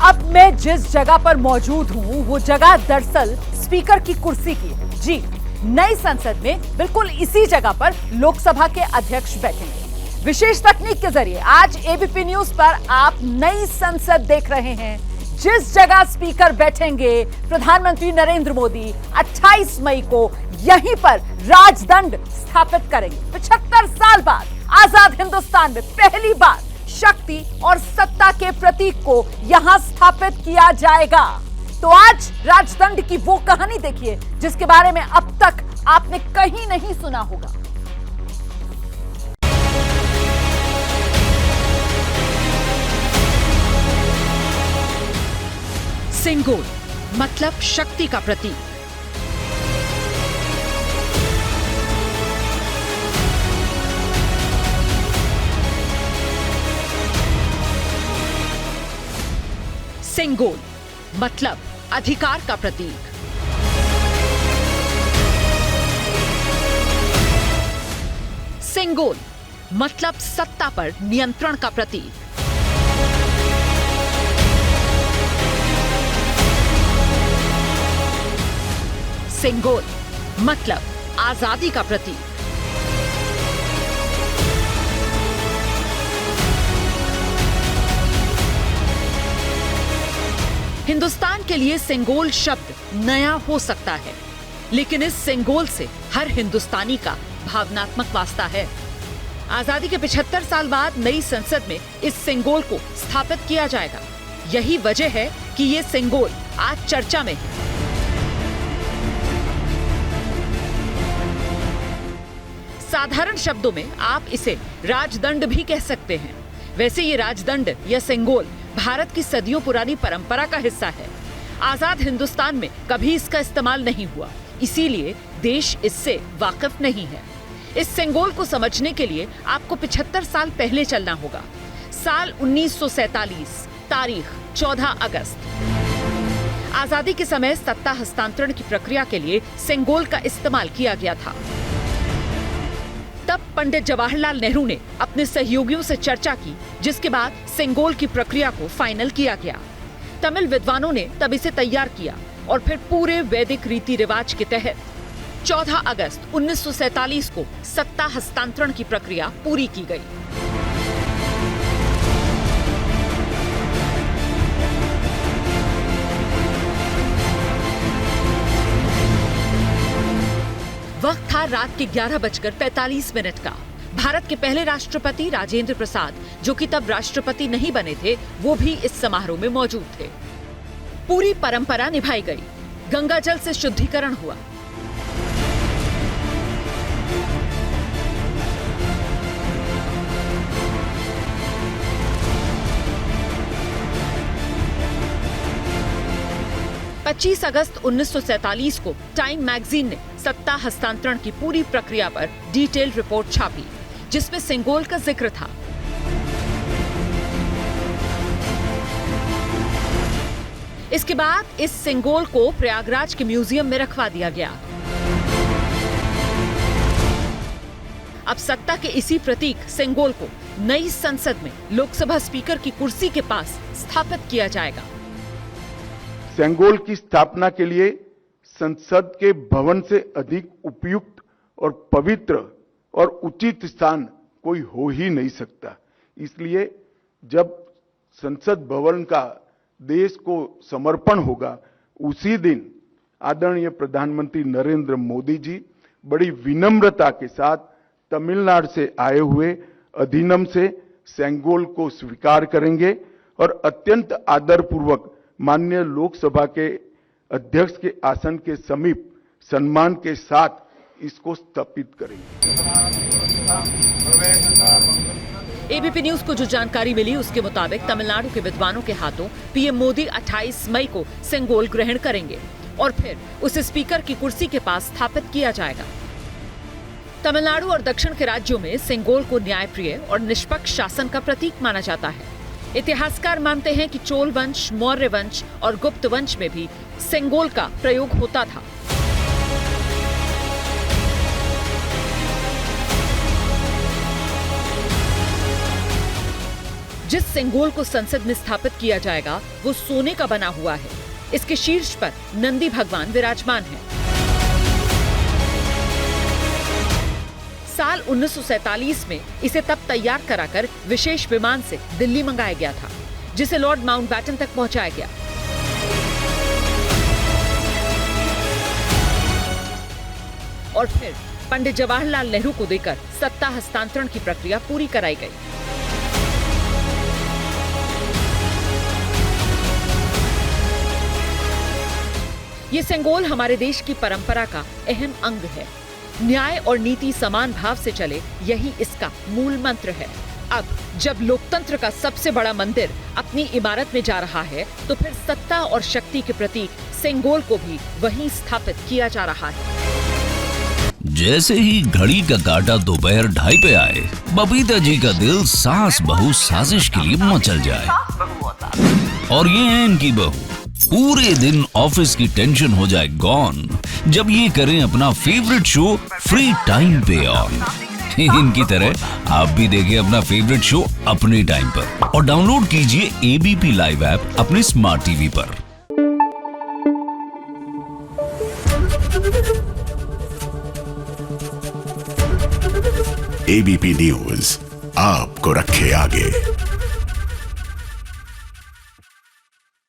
अब मैं जिस जगह पर मौजूद हूं वो जगह दरअसल स्पीकर की कुर्सी की है। जी, नई संसद में बिल्कुल इसी जगह पर लोकसभा के अध्यक्ष बैठेंगे। विशेष तकनीक के जरिए आज एबीपी न्यूज पर आप नई संसद देख रहे हैं। जिस जगह स्पीकर बैठेंगे प्रधानमंत्री नरेंद्र मोदी 28 मई को यहीं पर राजदंड स्थापित करेंगे। 75 साल बाद आजाद हिंदुस्तान में पहली बार शक्ति और सत्ता के प्रतीक को यहां स्थापित किया जाएगा। तो आज राजदंड की वो कहानी देखिए जिसके बारे में अब तक आपने कहीं नहीं सुना होगा। सिंगोल मतलब शक्ति का प्रतीक। सिंगोल मतलब अधिकार का प्रतीक। सिंगोल मतलब सत्ता पर नियंत्रण का प्रतीक। सिंगोल मतलब आजादी का प्रतीक। हिंदुस्तान के लिए सिंगोल शब्द नया हो सकता है, लेकिन इस सिंगोल से हर हिंदुस्तानी का भावनात्मक वास्ता है। आजादी के 75 साल बाद नई संसद में इस सिंगोल को स्थापित किया जाएगा। यही वजह है कि ये सिंगोल आज चर्चा में है। साधारण शब्दों में आप इसे राजदंड भी कह सकते हैं। वैसे ये राजदंड या सिंगोल भारत की सदियों पुरानी परंपरा का हिस्सा है। आजाद हिंदुस्तान में कभी इसका इस्तेमाल नहीं हुआ, इसीलिए देश इससे वाकिफ नहीं है। इस सिंगोल को समझने के लिए आपको 75 साल पहले चलना होगा। साल 1947, तारीख 14 अगस्त। आजादी के समय सत्ता हस्तांतरण की प्रक्रिया के लिए सिंगोल का इस्तेमाल किया गया था। तब पंडित जवाहरलाल नेहरू ने अपने सहयोगियों से चर्चा की, जिसके बाद सिंगोल की प्रक्रिया को फाइनल किया गया। तमिल विद्वानों ने तब इसे तैयार किया और फिर पूरे वैदिक रीति रिवाज के तहत 14 अगस्त 1947 को सत्ता हस्तांतरण की प्रक्रिया पूरी की गई। वक्त था रात के 11:45 का। भारत के पहले राष्ट्रपति राजेंद्र प्रसाद, जो कि तब राष्ट्रपति नहीं बने थे, वो भी इस समारोह में मौजूद थे। पूरी परंपरा निभाई गई। गंगा जल से शुद्धिकरण हुआ। पच्चीस अगस्त 1947 को टाइम मैगजीन ने सत्ता हस्तांतरण की पूरी प्रक्रिया पर डिटेल रिपोर्ट छापी, जिसमें सिंगोल का जिक्र था। इसके बाद इस सिंगोल को प्रयागराज के म्यूजियम में रखवा दिया गया। अब सत्ता के इसी प्रतीक सिंगोल को नई संसद में लोकसभा स्पीकर की कुर्सी के पास स्थापित किया जाएगा। सिंगोल की स्थापना के लिए संसद के भवन से अधिक उपयुक्त और पवित्र और उचित स्थान कोई हो ही नहीं सकता। इसलिए जब संसद भवन का देश को समर्पण होगा, उसी दिन आदरणीय प्रधानमंत्री नरेंद्र मोदी जी बड़ी विनम्रता के साथ तमिलनाडु से आए हुए अधिनियम से सिंगोल को स्वीकार करेंगे और अत्यंत आदरपूर्वक माननीय लोकसभा के अध्यक्ष के आसन के समीप सम्मान के साथ इसको स्थापित करेंगे। एबीपी न्यूज को जो जानकारी मिली उसके मुताबिक तमिलनाडु के विद्वानों के हाथों पीएम मोदी 28 मई को सिंगोल ग्रहण करेंगे और फिर उसे स्पीकर की कुर्सी के पास स्थापित किया जाएगा। तमिलनाडु और दक्षिण के राज्यों में सिंगोल को न्यायप्रिय और निष्पक्ष शासन का प्रतीक माना जाता है। इतिहासकार मानते हैं कि चोल वंश, मौर्य वंश और गुप्त वंश में भी सिंगोल का प्रयोग होता था। जिस सेंगोल को संसद में स्थापित किया जाएगा वो सोने का बना हुआ है। इसके शीर्ष पर नंदी भगवान विराजमान है। साल 1947 में इसे तब तैयार कराकर विशेष विमान से दिल्ली मंगाया गया था, जिसे लॉर्ड माउंटबेटन तक पहुंचाया गया। और फिर पंडित जवाहरलाल नेहरू को देकर सत्ता हस्तांतरण की प्रक्रिया पूरी कराई गई। ये सेंगोल हमारे देश की परंपरा का अहम अंग है। न्याय और नीति समान भाव से चले, यही इसका मूल मंत्र है। अब जब लोकतंत्र का सबसे बड़ा मंदिर अपनी इमारत में जा रहा है, तो फिर सत्ता और शक्ति के प्रतीक सेंगोल को भी वहीं स्थापित किया जा रहा है। जैसे ही घड़ी का काटा दोपहर 2:30 पे आए, बबीता जी का दिल सास बहू साजिश के लिए मचल जाए। और ये है इनकी बहू, पूरे दिन ऑफिस की टेंशन हो जाए गॉन जब ये करें अपना फेवरेट शो फ्री टाइम पे ऑन। इनकी तरह आप भी देखिए अपना फेवरेट शो अपने टाइम पर और डाउनलोड कीजिए एबीपी लाइव ऐप अपने स्मार्ट टीवी पर। एबीपी न्यूज आपको रखे आगे।